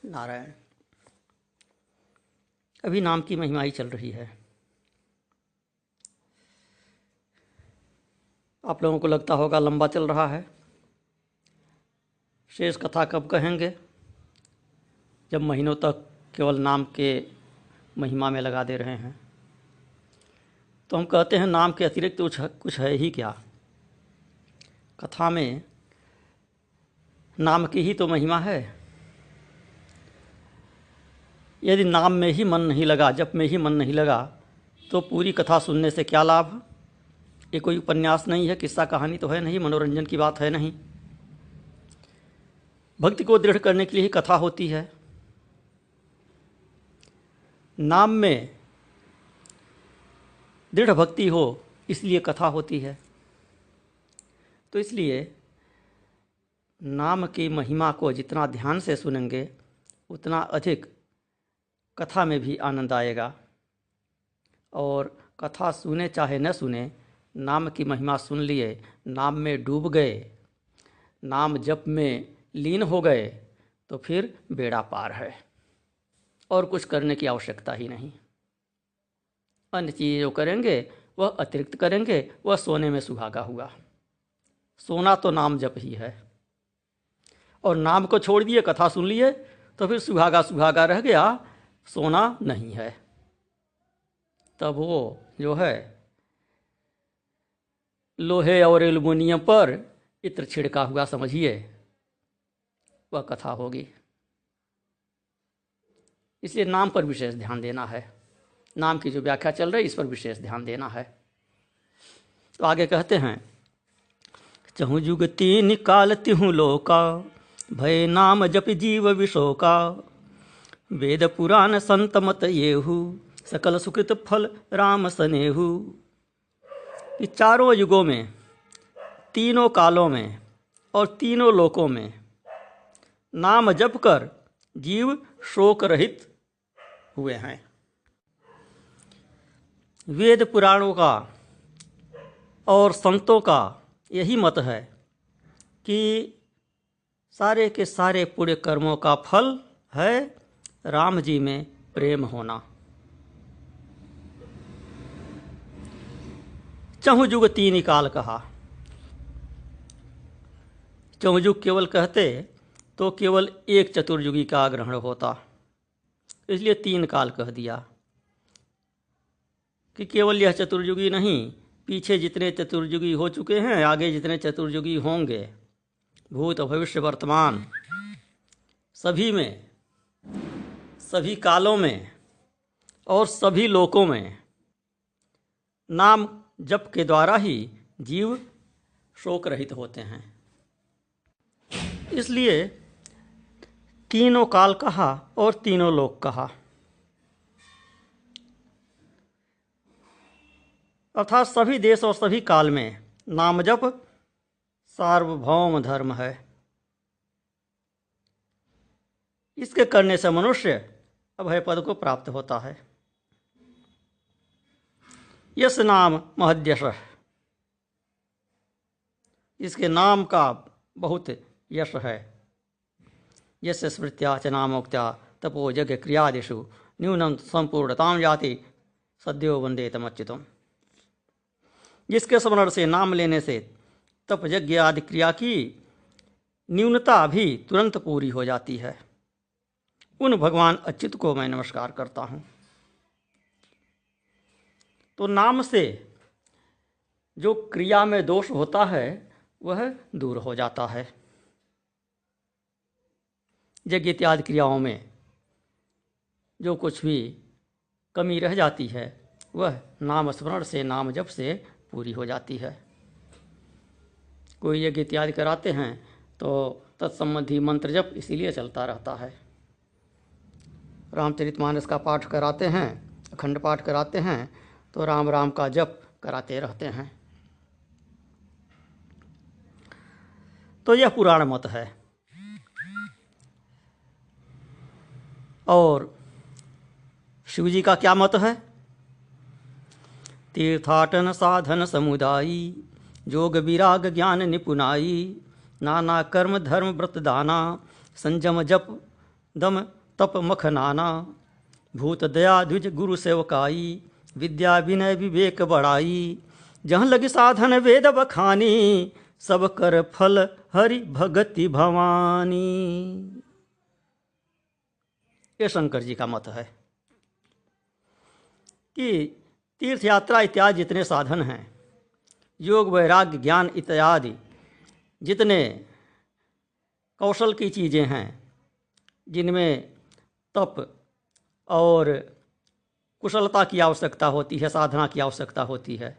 नारायण। अभी नाम की महिमा ही चल रही है। आप लोगों को लगता होगा लंबा चल रहा है। शेष कथा कब कहेंगे? जब महीनों तक केवल नाम के महिमा में लगा दे रहे हैं। तो हम कहते हैं नाम के अतिरिक्त कुछ है ही क्या? कथा में नाम की ही तो महिमा है। यदि नाम में ही मन नहीं लगा, जप में ही मन नहीं लगा, तो पूरी कथा सुनने से क्या लाभ? ये कोई उपन्यास नहीं है, किस्सा कहानी तो है नहीं, मनोरंजन की बात है नहीं। भक्ति को दृढ़ करने के लिए ही कथा होती है। नाम में दृढ़ भक्ति हो इसलिए कथा होती है। तो इसलिए नाम की महिमा को जितना ध्यान से सुनेंगे उतना अधिक कथा में भी आनंद आएगा। और कथा सुने चाहे न सुने, नाम की महिमा सुन लिए, नाम में डूब गए, नाम जप में लीन हो गए, तो फिर बेड़ा पार है और कुछ करने की आवश्यकता ही नहीं। अन्य चीज़ें जो करेंगे वह अतिरिक्त करेंगे, वह सोने में सुहागा हुआ। सोना तो नाम जप ही है। और नाम को छोड़ दिए, कथा सुन लिए, तो फिर सुहागा सुहागा रह गया, सोना नहीं है। तब वो जो है लोहे और एल्युमिनियम पर इत्र छिड़का हुआ समझिए, वह कथा होगी। इसलिए नाम पर विशेष ध्यान देना है। नाम की जो व्याख्या चल रही है इस पर विशेष ध्यान देना है। तो आगे कहते हैं, चहु जुग तीन काल तिहु लोका, भय नाम जप जीव विशोका। वेद पुराण संत मत येहु, सकल सुकृत फल राम सनेहु। कि चारों युगों में, तीनों कालों में और तीनों लोकों में नाम जप कर जीव शोक रहित हुए हैं। वेद पुराणों का और संतों का यही मत है कि सारे के सारे पुण्य कर्मों का फल है राम जी में प्रेम होना। चहु जुग तीन काल कहा। चहु जुग केवल कहते तो केवल एक चतुर्युगी का ग्रहण होता, इसलिए तीन काल कह दिया कि केवल यह चतुर्युगी नहीं, पीछे जितने चतुर्युगी हो चुके हैं, आगे जितने चतुर्युगी होंगे, भूत भविष्य वर्तमान, सभी में, सभी कालों में और सभी लोकों में नाम जप के द्वारा ही जीव शोक रहित होते हैं। इसलिए तीनों काल कहा और तीनों लोक कहा। अर्थात सभी देश और सभी काल में नाम जप सार्वभौम धर्म है। इसके करने से मनुष्य अभय पद को प्राप्त होता है। यस नाम महद्यश, इसके नाम का बहुत यश है। यस्य स्मृत्या च नामोक्त्या तपो यज्ञ क्रियादिषु न्यूनम संपूर्णतां याति सद्यो वंदे तमच्युतम्। जिसके स्मरण से, नाम लेने से तप यज्ञ आदि क्रिया की न्यूनता भी तुरंत पूरी हो जाती है। उन भगवान अच्युत को मैं नमस्कार करता हूँ। तो नाम से जो क्रिया में दोष होता है वह दूर हो जाता है। यज्ञ इत्यादि क्रियाओं में जो कुछ भी कमी रह जाती है वह नाम स्मरण से, नाम जप से पूरी हो जाती है। कोई यज्ञ इत्यादि कराते हैं तो तत्संबंधी मंत्र जप इसीलिए चलता रहता है। रामचरितमानस का पाठ कराते हैं, अखंड पाठ कराते हैं तो राम राम का जप कराते रहते हैं। तो यह पुराण मत है। और शिव जी का क्या मत है? तीर्थाटन साधन समुदायी, जोग विराग ज्ञान निपुणाई, नाना कर्म धर्म व्रत दाना, संयम जप दम तप मख नाना, भूत दया द्विज गुरु सेवकाई, विद्या विनय विवेक बढ़ाई, जहाँ लगी साधन वेद बखानी, सब कर फल हरि भगति भवानी। ये शंकर जी का मत है कि तीर्थ यात्रा इत्यादि जितने साधन हैं, योग वैराग्य ज्ञान इत्यादि जितने कौशल की चीज़ें हैं, जिनमें तप और कुशलता की आवश्यकता होती है, साधना की आवश्यकता होती है,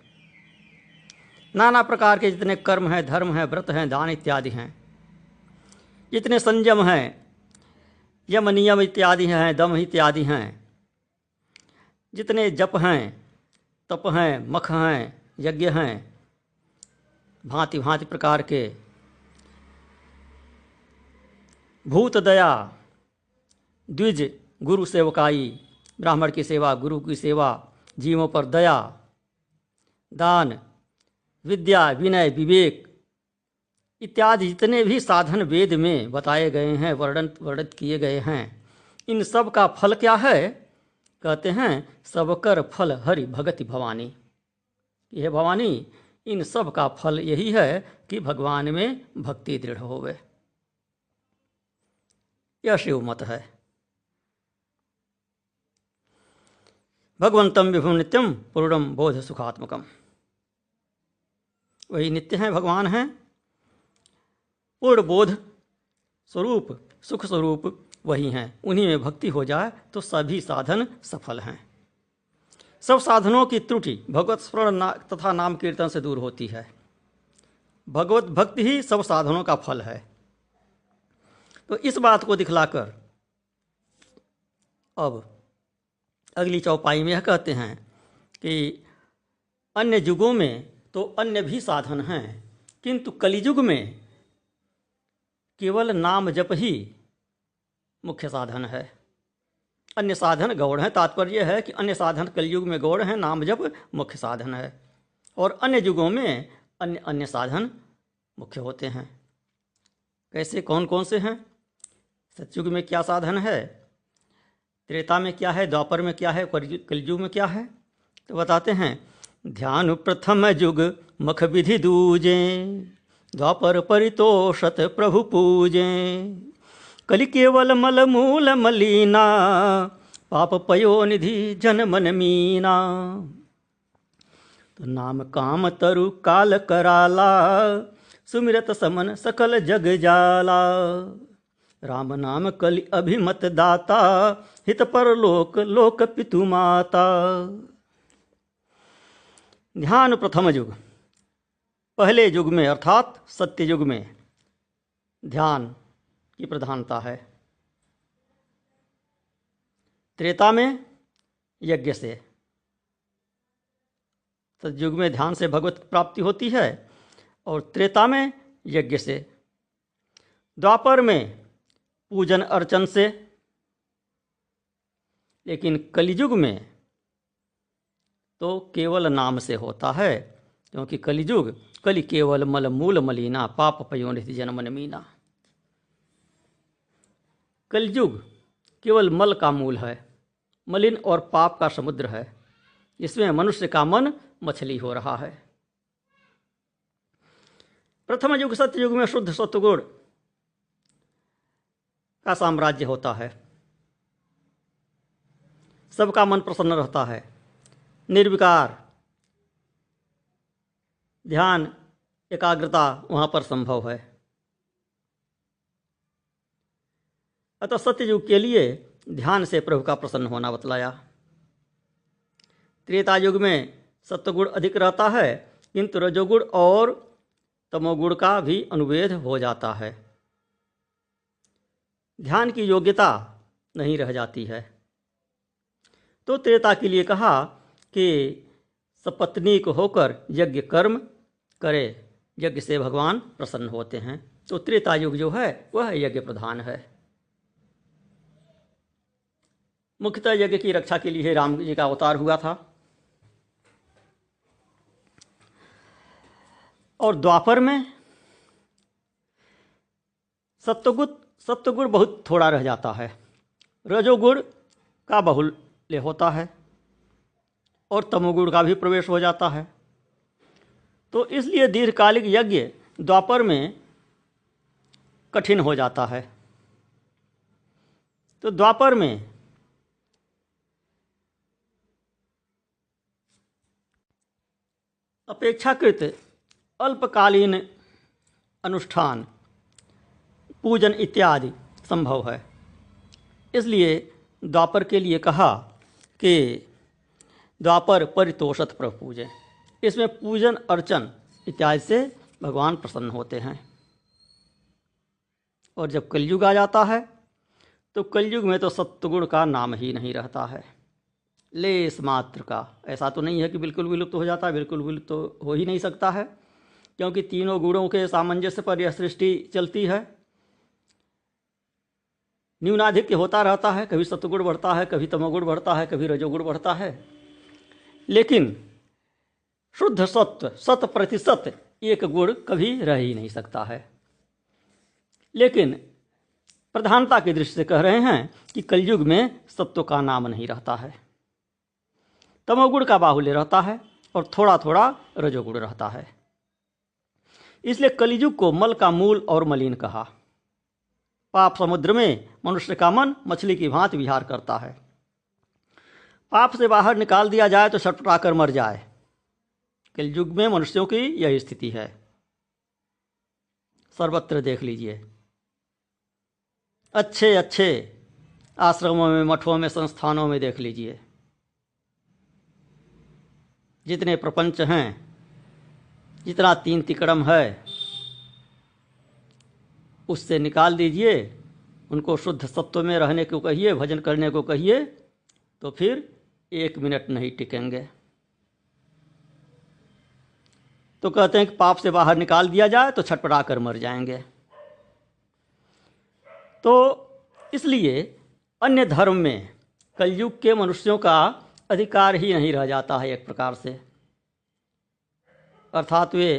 नाना प्रकार के जितने कर्म हैं, धर्म हैं, व्रत हैं, दान इत्यादि हैं, जितने संयम हैं, यम नियम इत्यादि हैं, दम इत्यादि हैं, जितने जप हैं, तप हैं, मख हैं, यज्ञ हैं, भांति भांति प्रकार के, भूत दया द्विज गुरु सेवकाई, ब्राह्मण की सेवा, गुरु की सेवा, जीवों पर दया, दान, विद्या विनय विवेक इत्यादि जितने भी साधन वेद में बताए गए हैं, वर्णित किए गए हैं, इन सब का फल क्या है? कहते हैं सबकर फल हरि भगति भवानी। यह भवानी, इन सब का फल यही है कि भगवान में भक्ति दृढ़ होवे। यह शिव मत है। भगवंतम विभुम नित्यम पूर्णम बोध सुखात्मकम। वही नित्य हैं, भगवान हैं, पूर्ण बोध स्वरूप, सुख स्वरूप वही हैं। उन्हीं में भक्ति हो जाए तो सभी साधन सफल हैं। सब साधनों की त्रुटि भगवत स्मरण तथा नाम कीर्तन से दूर होती है। भगवत भक्ति ही सब साधनों का फल है। तो इस बात को दिखलाकर अब अगली चौपाई में यह कहते हैं कि अन्य युगों में तो अन्य भी साधन हैं, किंतु कलियुग में केवल नाम जप ही मुख्य साधन है। अन्य साधन गौण है। तात्पर्य है कि अन्य साधन कलयुग में गौण है, नाम जप मुख्य साधन है, और अन्य युगों में अन्य अन्य साधन मुख्य होते हैं। कैसे, कौन कौन से हैं? सतयुग में क्या साधन है, त्रेता में क्या है, द्वापर में क्या है, कलयुग में क्या है? तो बताते हैं, ध्यान प्रथम युग मख विधि दूजे, द्वापर परितोषत प्रभु पूजे, कलि केवल मल मूल मलीना, पाप पयो निधि जन मन मीना। तो नाम काम तरु काल कराला, सुमिरत समन सकल जग जाला, राम नाम कलि अभिमत दाता, हित पर लोक लोक पितु माता। ध्यान प्रथम युग, पहले युग में अर्थात सत्य युग में ध्यान की प्रधानता है। त्रेता में यज्ञ से, सतयुग में ध्यान से भगवत प्राप्ति होती है और त्रेता में यज्ञ से, द्वापर में पूजन अर्चन से, लेकिन कलियुग में तो केवल नाम से होता है, क्योंकि कलियुग कलि केवल मल मूल मलीना, पाप पयोनिधि जन मन मीना। कलियुग केवल मल का मूल है, मलिन और पाप का समुद्र है, इसमें मनुष्य का मन मछली हो रहा है। प्रथम युग सत्ययुग में शुद्ध सत्वगुण का साम्राज्य होता है, सबका मन प्रसन्न रहता है, निर्विकार ध्यान एकाग्रता वहाँ पर संभव है। अतः सत्ययुग के लिए ध्यान से प्रभु का प्रसन्न होना बतलाया। त्रेता युग में सत्वगुण अधिक रहता है, किंतु रजोगुण और तमोगुण का भी अनुवेद हो जाता है, ध्यान की योग्यता नहीं रह जाती है। तो त्रेता के लिए कहा कि सपत्नीक होकर यज्ञ कर्म करे, यज्ञ से भगवान प्रसन्न होते हैं। तो त्रेता युग जो है वह यज्ञ प्रधान है। मुख्यतः यज्ञ की रक्षा के लिए राम जी का अवतार हुआ था। और द्वापर में सत्वगुण बहुत थोड़ा रह जाता है। रजोगुण का बाहुल्य होता है और तमोगुण का भी प्रवेश हो जाता है। तो इसलिए दीर्घकालिक यज्ञ द्वापर में कठिन हो जाता है। तो द्वापर में अपेक्षाकृत अल्पकालीन अनुष्ठान, पूजन इत्यादि संभव है। इसलिए द्वापर के लिए कहा कि द्वापर परितोषत प्रभु पूजे। इसमें पूजन अर्चन इत्यादि से भगवान प्रसन्न होते हैं। और जब कलयुग आ जाता है तो कलयुग में तो सत्वगुण का नाम ही नहीं रहता है, लेस मात्र का। ऐसा तो नहीं है कि बिल्कुल विलुप्त हो जाता है, बिल्कुल विलुप्त तो हो ही नहीं सकता है, क्योंकि तीनों गुणों के सामंजस्य पर यह सृष्टि चलती है। न्यूनाधिक्य होता रहता है, कभी सत्वगुण बढ़ता है, कभी तमोगुण बढ़ता है, कभी रजोगुण बढ़ता है, लेकिन शुद्ध सत्व 100% एक गुण कभी रह ही नहीं सकता है। लेकिन प्रधानता की दृष्टि से कह रहे हैं कि कलयुग में सत्व का नाम नहीं रहता है, तमोगुण का बाहुल्य रहता है और थोड़ा थोड़ा रजोगुण रहता है। इसलिए कलयुग को मल का मूल और मलिन कहा। पाप समुद्र में मनुष्य का मन मछली की भांति विहार करता है। पाप से बाहर निकाल दिया जाए तो छटपटाकर मर जाए। कलयुग में मनुष्यों की यही स्थिति है। सर्वत्र देख लीजिए, अच्छे अच्छे आश्रमों में, मठों में, संस्थानों में देख लीजिए, जितने प्रपंच हैं, जितना तीन तिकड़म है, उससे निकाल दीजिए, उनको शुद्ध सत्व में रहने को कहिए, भजन करने को कहिए, तो फिर 1 मिनट नहीं टिकेंगे। तो कहते हैं कि पाप से बाहर निकाल दिया जाए तो छटपटा कर मर जाएंगे। तो इसलिए अन्य धर्म में कलयुग के मनुष्यों का अधिकार ही नहीं रह जाता है एक प्रकार से। अर्थात वे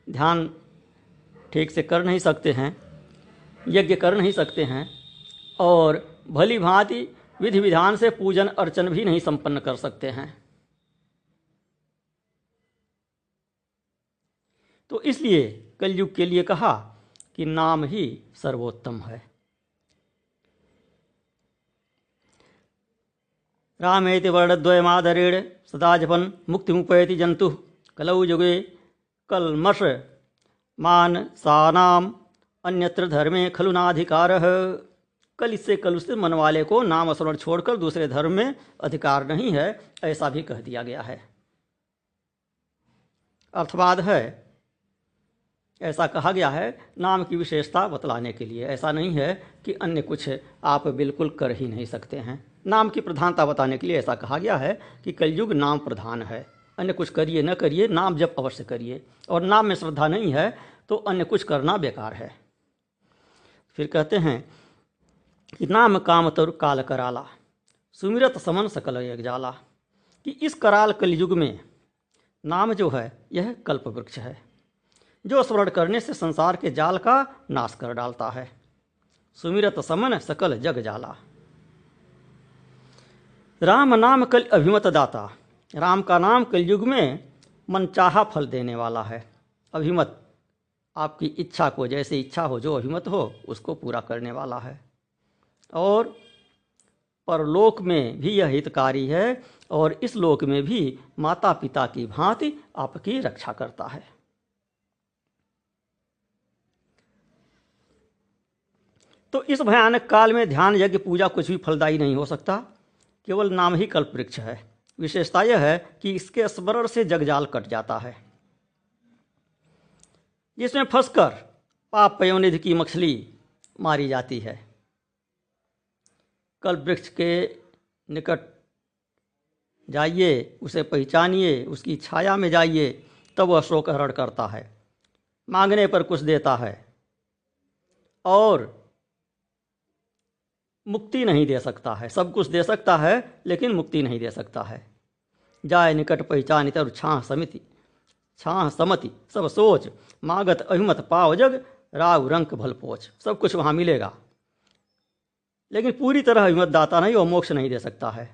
ध्यान ठीक से कर नहीं सकते हैं, यज्ञ कर नहीं सकते हैं, और भली भांति विधि विधान से पूजन अर्चन भी नहीं संपन्न कर सकते हैं। तो इसलिए कलयुग के लिए कहा कि नाम ही सर्वोत्तम है। रामेति वर्णद्वयमादरेण सदा जपन मुक्ति मुपैति जंतु कलौ युगे कलमश मान सानाम अन्यत्र धर्मे खलु नाधिकारः। कल इससे कलुष मन वाले को नाम स्मरण छोड़कर दूसरे धर्म में अधिकार नहीं है, ऐसा भी कह दिया गया है। अर्थवाद है, ऐसा कहा गया है नाम की विशेषता बतलाने के लिए। ऐसा नहीं है कि अन्य कुछ आप बिल्कुल कर ही नहीं सकते हैं। नाम की प्रधानता बताने के लिए ऐसा कहा गया है कि कलयुग नाम प्रधान है। अन्य कुछ करिए न करिए, नाम जप अवश्य करिए, और नाम में श्रद्धा नहीं है तो अन्य कुछ करना बेकार है। फिर कहते हैं कि नाम काम तरु काल कराला, सुमिरत समन सकल एक जाला। कि इस कराल कलयुग में नाम जो है यह कल्प वृक्ष है, जो स्मरण करने से संसार के जाल का नाश कर डालता है। सुमिरत समन सकल जग जाला। राम नाम कल अभिमत दाता। राम का नाम कलयुग में मनचाहा फल देने वाला है। अभिमत, आपकी इच्छा को, जैसे इच्छा हो, जो अभिमत हो उसको पूरा करने वाला है। और परलोक में भी यह हितकारी है, और इस लोक में भी माता पिता की भांति आपकी रक्षा करता है। तो इस भयानक काल में ध्यान, यज्ञ, पूजा कुछ भी फलदायी नहीं हो सकता। केवल नाम ही कल्प वृक्ष है। विशेषता यह है कि इसके स्मरण से जगजाल कट जाता है, जिसमें फंसकर पाप पयोनिधि की मछली मारी जाती है। कल्प वृक्ष के निकट जाइए, उसे पहचानिए, उसकी छाया में जाइए, तब वह शोकहरण करता है, मांगने पर कुछ देता है और मुक्ति नहीं दे सकता है। सब कुछ दे सकता है लेकिन मुक्ति नहीं दे सकता है। जाय निकट पहचानी तरु छाह समिति, छाह समति सब सोच, मागत अभिमत पाव जग, राव रंक भल पोच। सब कुछ वहाँ मिलेगा, लेकिन पूरी तरह अभिमत दाता नहीं, वो मोक्ष नहीं दे सकता है।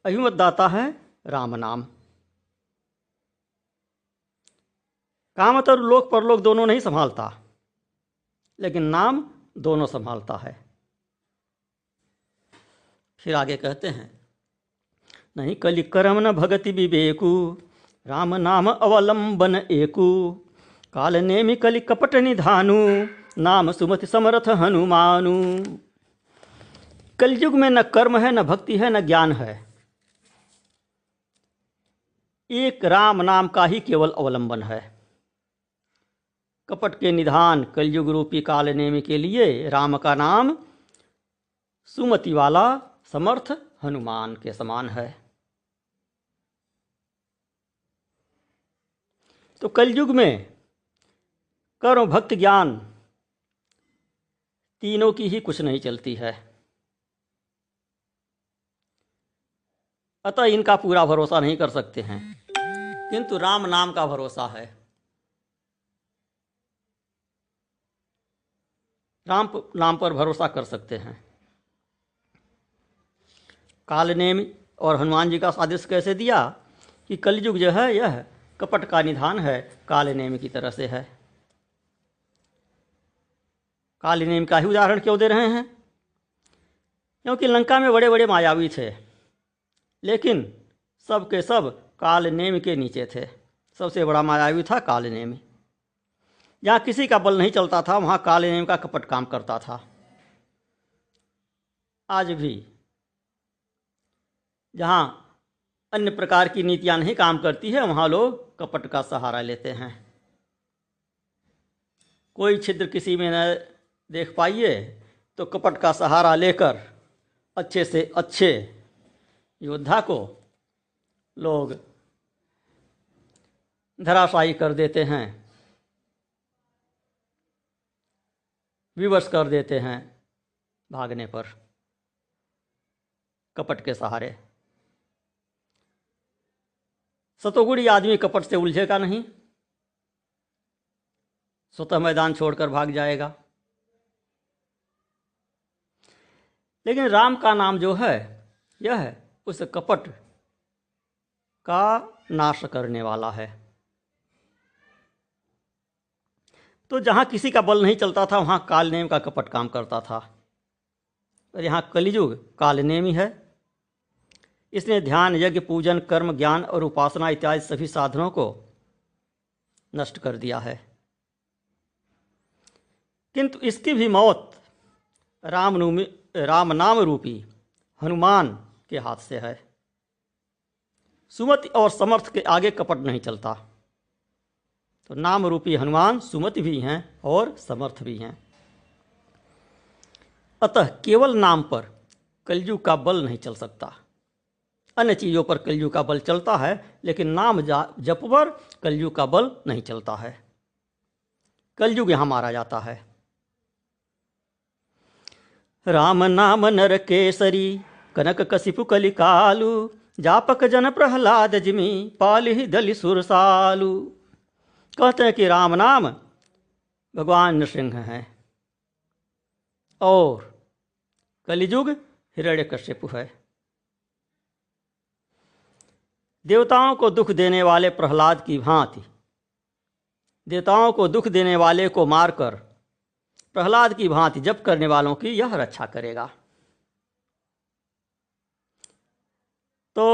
अभिमत दाता है राम नाम। कामतर लोक परलोक दोनों नहीं संभालता, लेकिन नाम दोनों संभालता है। फिर आगे कहते हैं, नहीं कलि करम न भगति विवेकु, राम नाम अवलंबन एकु, काल नेमि कलि कपट निधानु, नाम सुमति समर्थ हनुमानु। कलयुग में न कर्म है, न भक्ति है, न ज्ञान है, एक राम नाम का ही केवल अवलंबन है। कपट के निधान कलयुग रूपी काल नेमि के लिए राम का नाम सुमति वाला समर्थ हनुमान के समान है। तो कलयुग में कर्म भक्त ज्ञान तीनों की ही कुछ नहीं चलती है, अतः इनका पूरा भरोसा नहीं कर सकते हैं, किंतु राम नाम का भरोसा है। राम नाम पर भरोसा कर सकते हैं। काल नेमि और हनुमान जी का सादृश्य कैसे दिया कि कलयुग जो है यह कपट का निधान है, काल नेमि की तरह से है। काल नेमि का ही उदाहरण क्यों दे रहे हैं? क्योंकि लंका में बड़े बड़े मायावी थे, लेकिन सब के सब काल नेमि के नीचे थे। सबसे बड़ा मायावी था काल नेमि। जहाँ किसी का बल नहीं चलता था, वहाँ काल नेमि का कपट काम करता था। आज भी जहाँ अन्य प्रकार की नीतियाँ नहीं काम करती है, वहाँ लोग कपट का सहारा लेते हैं। कोई छिद्र किसी में न देख पाइए तो कपट का सहारा लेकर अच्छे से अच्छे योद्धा को लोग धराशायी कर देते हैं, विवश कर देते हैं भागने पर कपट के सहारे। सतोगुणी आदमी कपट से उलझेगा नहीं, स्वतः मैदान छोड़कर भाग जाएगा। लेकिन राम का नाम जो है यह उस कपट का नाश करने वाला है। तो जहाँ किसी का बल नहीं चलता था, वहाँ काल नेमि का कपट काम करता था, और यहाँ कलियुग काल नेमि है। इसने ध्यान, यज्ञ, पूजन, कर्म, ज्ञान और उपासना इत्यादि सभी साधनों को नष्ट कर दिया है। किंतु इसकी भी मौत राम नाम रूपी हनुमान के हाथ से है। सुमति और समर्थ के आगे कपट नहीं चलता। तो नाम रूपी हनुमान सुमति भी हैं और समर्थ भी हैं। अतः केवल नाम पर कलयुग का बल नहीं चल सकता। अन्य चीज़ों पर कलयुग का बल चलता है, लेकिन नाम जप पर कलयुग का बल नहीं चलता है। कलयुग यहाँ मारा जाता है। राम नाम नर केसरी, कनक कसिपु कलिकालु, जापक जन प्रहलाद जिमि, पालिहि दलि सुरसालु। कहते हैं कि राम नाम भगवान नृसिंह है और कलियुग हिरण्यकश्यपु है। देवताओं को दुख देने वाले प्रहलाद की भांति देवताओं को दुख देने वाले को मारकर प्रहलाद की भांति जप करने वालों की यह रक्षा करेगा। तो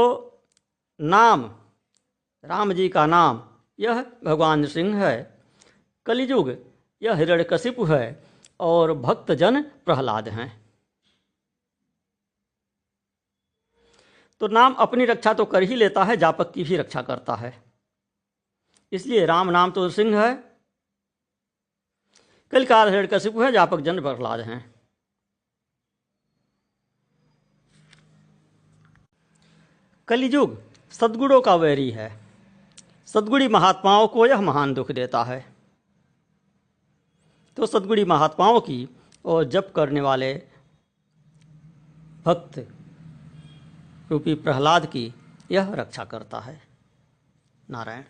नाम, राम जी का नाम यह भगवान नृसिंह है, कलियुग यह हिरण्यकशिपु है और भक्तजन प्रहलाद हैं। तो नाम अपनी रक्षा तो कर ही लेता है, जापक की भी रक्षा करता है। इसलिए राम नाम तो नृसिंह है, कलिकाल हिरण्यकशिपु है, जापक जन प्रहलाद हैं। कलियुग सद्गुणों का वैरी है। सद्गुणी महात्माओं को यह महान दुख देता है। तो सद्गुणी महात्माओं की और जप करने वाले भक्त रूपी प्रहलाद की यह रक्षा करता है। नारायण।